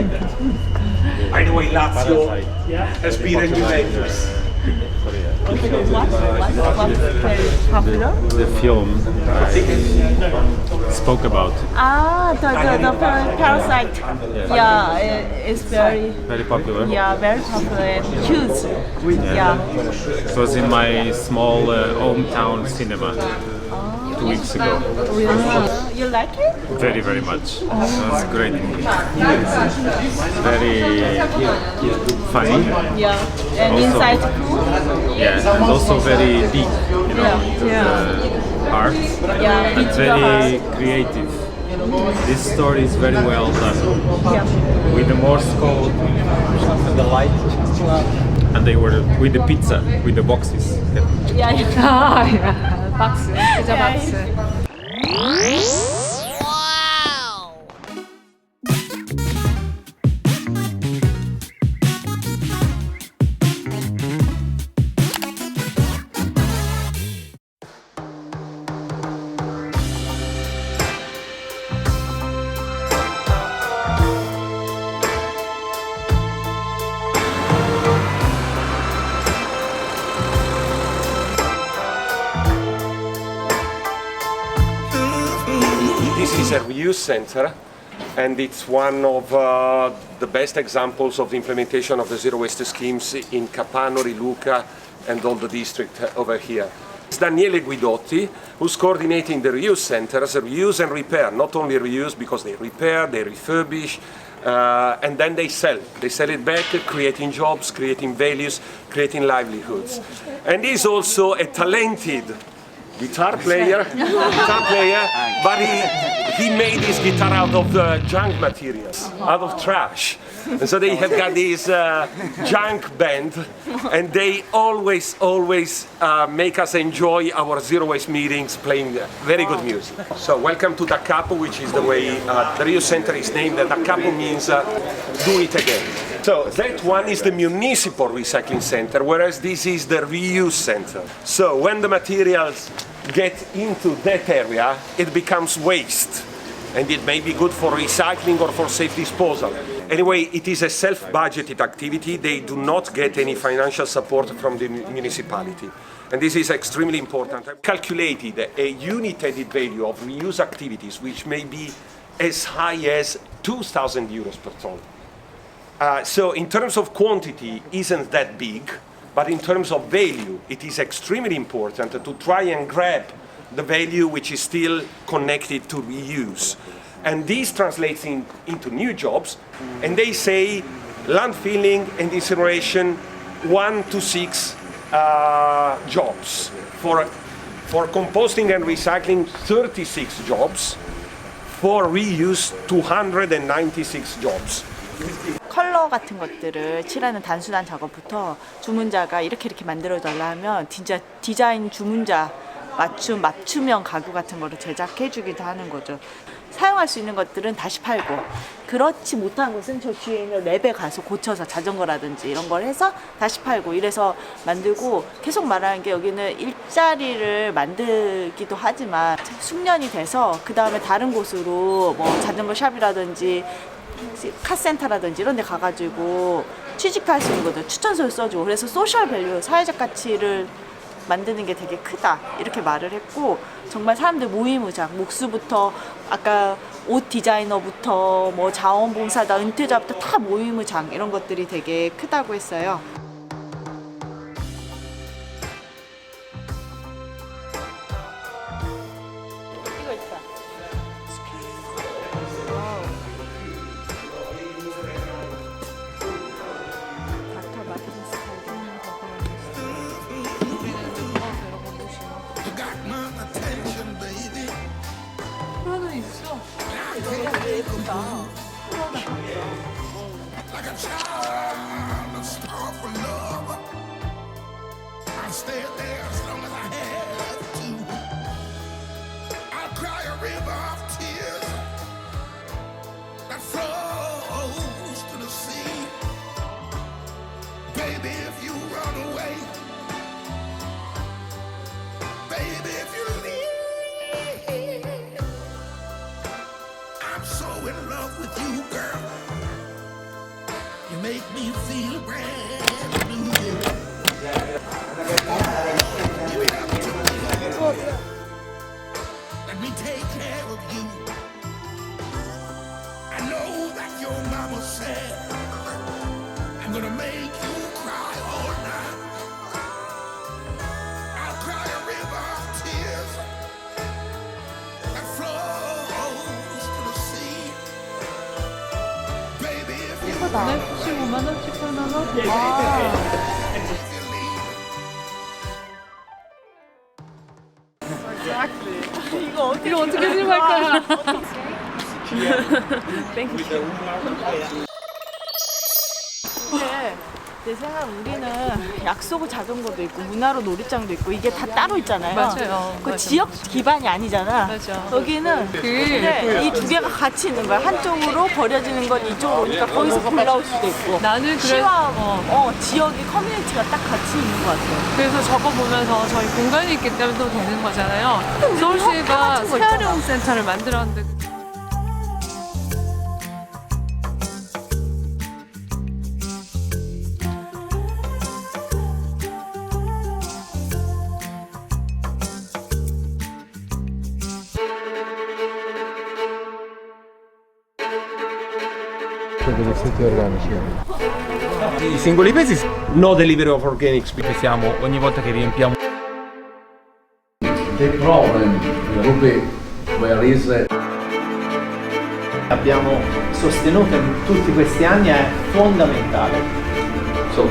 like that. By the way, Lazio has beaten Juventus. What's very popular? The film spoke about The Parasite. Yeah, it's very very popular. very popular and huge. Yeah. It was in my small hometown cinema 2 weeks ago. You like it? Very, very much. It was great movie. Very funny. Yeah. And Also- inside cool. Yeah, and also very deep, you know, into the heart. Yeah, And into the very creative. This story is very well done. Yeah. With the Morse code and the light. And they were with the pizza, with the boxes. Yeah. 박스, 피자 박스. This is a reuse center, and it's one of the best examples of the implementation of the zero waste schemes in Capano, Riluca, and all the district over here. It's Daniele Guidotti, who's coordinating the reuse centers, reuse and repair, not only reuse because they repair, they refurbish, and then they sell. They sell it back, creating jobs, creating values, creating livelihoods. And he's also a talented guitar player, but he made his guitar out of junk materials, out of trash. And so they have got this junk band, and they always make us enjoy our zero waste meetings playing very good music. So welcome to Da Capo, which is the way the Rio Center is named. Da Capo means do it again. So that one is the municipal recycling center, whereas this is the reuse center. So when the materials get into that area, it becomes waste. And it may be good for recycling or for safe disposal. Anyway, it is a self-budgeted activity. They do not get any financial support from the municipality. And this is extremely important. I've calculated a unit added value of reuse activities, which may be as high as 2,000 euros per ton. So in terms of quantity, isn't that big, but in terms of value, it is extremely important to try and grab the value which is still connected to reuse. And this translates into new jobs, and they say landfilling and incineration 1 to 6 jobs. For composting and recycling, 36 jobs. For reuse, 296 jobs. 컬러 같은 것들을 칠하는 단순한 작업부터 주문자가 이렇게 만들어달라 하면 진짜 디자인 주문자 맞춤형 가구 같은 거를 제작해 주기도 하는 거죠. 사용할 수 있는 것들은 다시 팔고, 그렇지 못한 것은 저 뒤에 있는 랩에 가서 고쳐서 자전거라든지 이런 걸 해서 다시 팔고, 이래서 만들고, 계속 말하는 게 여기는 일자리를 만들기도 하지만 숙련이 돼서 그 다음에 다른 곳으로 뭐 자전거 샵이라든지 카센터라든지 이런 데 가가지고 취직할 수 있는 거죠. 추천서를 써주고. 그래서 소셜 밸류, 사회적 가치를 만드는 게 되게 크다 이렇게 말을 했고, 정말 사람들 무이무작, 목수부터 아까 옷 디자이너부터 뭐 자원봉사자, 은퇴자부터 다 무이무작 이런 것들이 되게 크다고 했어요. 이거 있다. 닥터 마틴스 프라는 있어. 예쁘다. Like a child, a star for love. I stayed there as long as I had to. I'll cry a river of tears that flows to the sea. Baby, if you run away, baby, if you leave, I'm so in love with you, girl. make me feel brand new. You have to let me take care of you. I know that your mama said I'm gonna make you cry all night. I'll cry a river of tears that flows to the sea. Baby, if you 네, 15만 원, 18만 원. 이거 어떻게 들어갈까요? 근데 내 생각 우리는 약속을 자전거도 있고 문화로 놀이장도 있고 이게 다 따로 있잖아요. 맞아요. 그 맞아. 지역 기반이 아니잖아. 맞아. 여기는 근데 이 두 개가 같이 있는 거야. 한쪽으로 버려지는 건 이쪽으로 오니까 거기서 올라올 수도 있고. 나는 그래. 시와 지역의 커뮤니티가 딱 같이 있는 것 같아요. 그래서 저거 보면서 저희 공간이 있기 때문에 또 되는 거잖아요. 서울시가 새활용 센터를 만들었는데. I singoli pesi no delivery of organics. Siamo ogni volta che riempiamo The problem will be where is abbiamo sostenuto in tutti questi anni è fondamentale. so